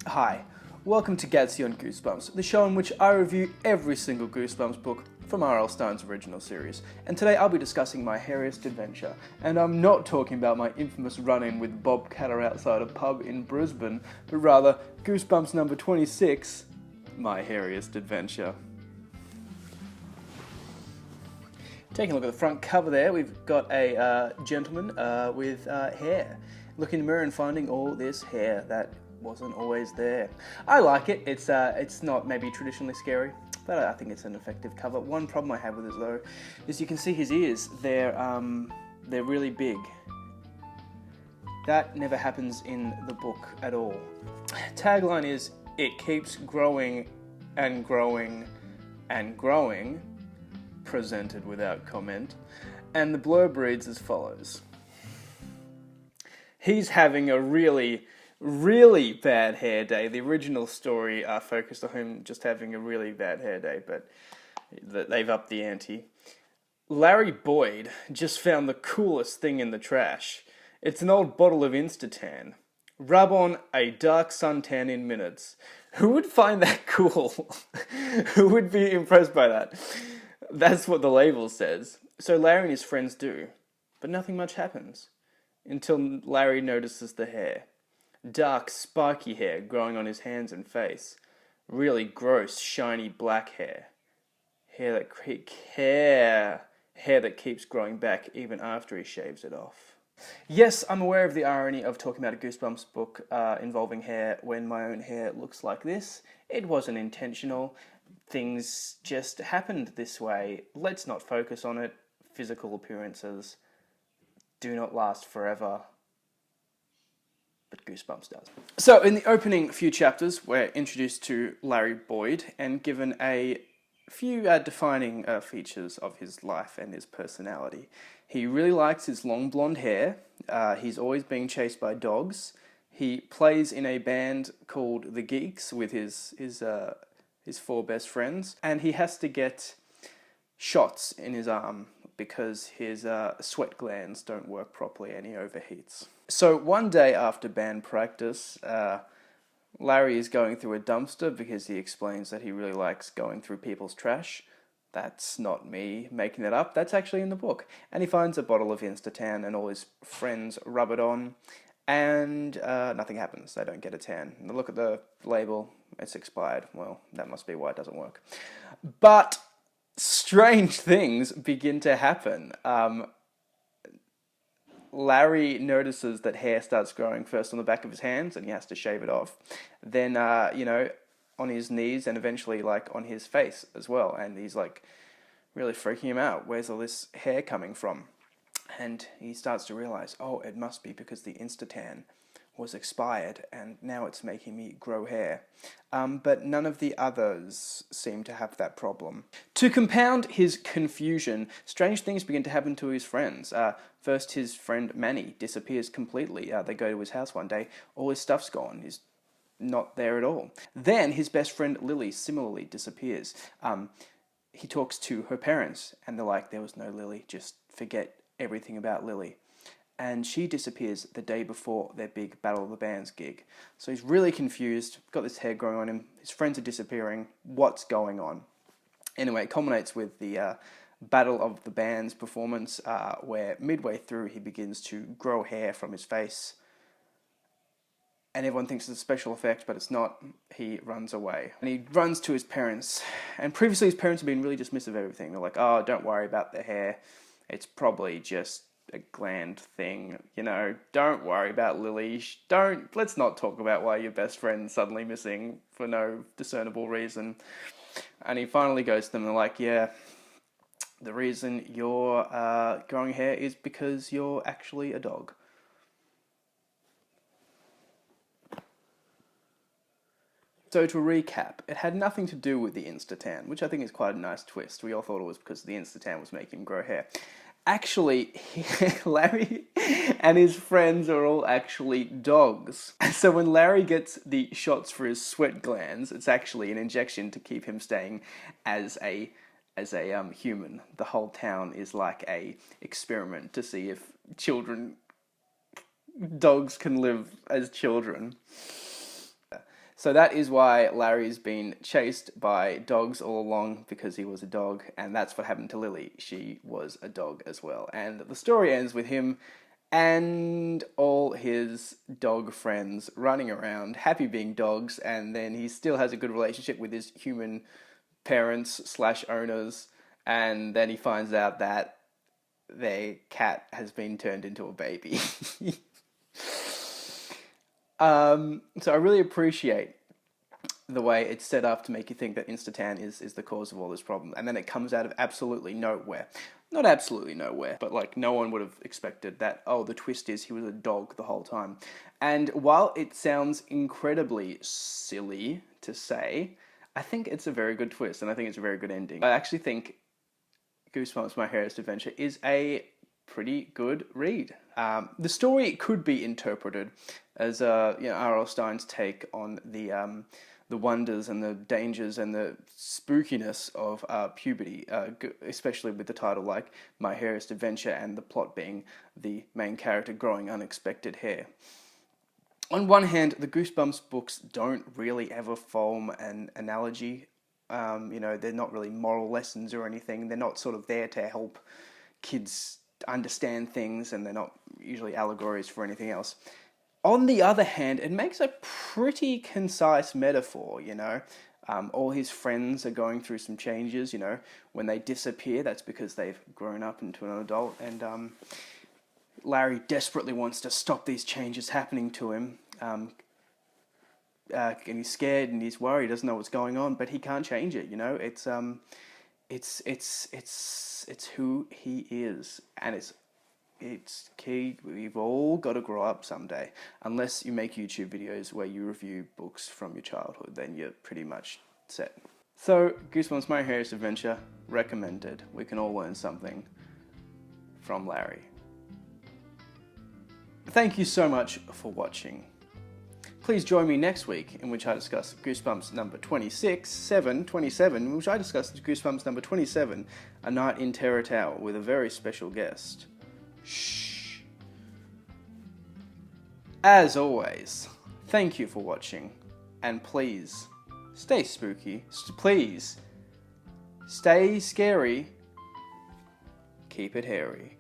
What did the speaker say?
Hi, welcome to Gattsy on Goosebumps, the show in which I review every single Goosebumps book from R.L. Stine's original series. And today I'll be discussing my hairiest adventure. And I'm not talking about my infamous run-in with Bob Catter outside a pub in Brisbane, but rather Goosebumps number 26, My Hairiest Adventure. Taking a look at the front cover there, we've got a gentleman with hair. Looking in the mirror and finding all this hair that wasn't always there. I like it. It's not maybe traditionally scary, but I think it's an effective cover. One problem I have with it though is you can see his ears. They're really big. That never happens in the book at all. Tagline is, "It keeps growing and growing and growing," presented without comment, and the blurb reads as follows. He's having a really bad hair day. The original story focused on him just having a really bad hair day, but they've upped the ante. Larry Boyd just found the coolest thing in the trash. It's an old bottle of Instatan. Rub on a dark suntan in minutes. Who would find that cool? Who would be impressed by that? That's what the label says. So Larry and his friends do, but nothing much happens until Larry notices the hair. Dark, spiky hair growing on his hands and face. Really gross, shiny black hair. Hair that keeps growing back even after he shaves it off. Yes, I'm aware of the irony of talking about a Goosebumps book involving hair when my own hair looks like this. It wasn't intentional. Things just happened this way. Let's not focus on it. Physical appearances do not last forever. But Goosebumps does. So in the opening few chapters, we're introduced to Larry Boyd and given a few defining features of his life and his personality. He really likes his long blonde hair. He's always being chased by dogs. He plays in a band called The Geeks with his four best friends, and he has to get shots in his arm because his sweat glands don't work properly and he overheats. So one day after band practice, Larry is going through a dumpster because he explains that he really likes going through people's trash. That's not me making that up, that's actually in the book. And he finds a bottle of Instatan and all his friends rub it on and nothing happens, they don't get a tan. And look at the label, it's expired. Well, that must be why it doesn't work. But strange things begin to happen. Larry notices that hair starts growing first on the back of his hands and he has to shave it off. Then, on his knees and eventually on his face as well. And he's really freaking him out. Where's all this hair coming from? And he starts to realize, oh, it must be because the Instatan was expired and now it's making me grow hair. But none of the others seem to have that problem. To compound his confusion, strange things begin to happen to his friends. First, his friend Manny disappears completely. They go to his house one day, all his stuff's gone. He's not there at all. Then his best friend Lily similarly disappears. He talks to her parents and they're like, there was no Lily, just forget everything about Lily. And she disappears the day before their big Battle of the Bands gig. So he's really confused, got this hair growing on him, his friends are disappearing, what's going on? Anyway, it culminates with the Battle of the Bands performance, where midway through he begins to grow hair from his face. And everyone thinks it's a special effect, but it's not. He runs away. And he runs to his parents. And previously his parents have been really dismissive of everything. They're like, oh, don't worry about the hair. It's probably just a gland thing, don't worry about Lily, let's not talk about why your best friend's suddenly missing for no discernible reason. And he finally goes to them and they're like, yeah, the reason you're growing hair is because you're actually a dog. So to recap, it had nothing to do with the Instatan, which I think is quite a nice twist. We all thought it was because the Instatan was making him grow hair. Actually, Larry and his friends are all actually dogs. So when Larry gets the shots for his sweat glands, it's actually an injection to keep him staying as a human. The whole town is like a experiment to see if dogs can live as children. So that is why Larry's been chased by dogs all along, because he was a dog, and that's what happened to Lily. She was a dog as well. And the story ends with him and all his dog friends running around, happy being dogs, and then he still has a good relationship with his human parents/owners, and then he finds out that their cat has been turned into a baby. So I really appreciate the way it's set up to make you think that Instatan is the cause of all this problem. And then it comes out of absolutely nowhere. Not absolutely nowhere, but like no one would have expected that, oh, the twist is he was a dog the whole time. And while it sounds incredibly silly to say, I think it's a very good twist, and I think it's a very good ending. I actually think Goosebumps My Hairiest Adventure is a pretty good read. The story could be interpreted as R.L. Stein's take on the wonders and the dangers and the spookiness of puberty, especially with the title like My Hairiest Adventure and the plot being the main character growing unexpected hair. On one hand, the Goosebumps books don't really ever form an analogy. They're not really moral lessons or anything. They're not sort of there to help kids understand things, and they're not usually allegories for anything else. On the other hand, it makes a pretty concise metaphor, all his friends are going through some changes, when they disappear, that's because they've grown up into an adult, and Larry desperately wants to stop these changes happening to him, and he's scared and he's worried, doesn't know what's going on, but he can't change it, it's who he is, and it's key. We've all got to grow up someday. Unless you make YouTube videos where you review books from your childhood, then you're pretty much set. So, Goosebumps My Hairiest Adventure, recommended. We can all learn something from Larry. Thank you so much for watching. Please join me next week, in which I discuss Goosebumps number 27, in which I discuss Goosebumps number 27, A Night in Terror Tower, with a very special guest. Shh. As always, thank you for watching, and please, stay spooky, please, stay scary, keep it hairy.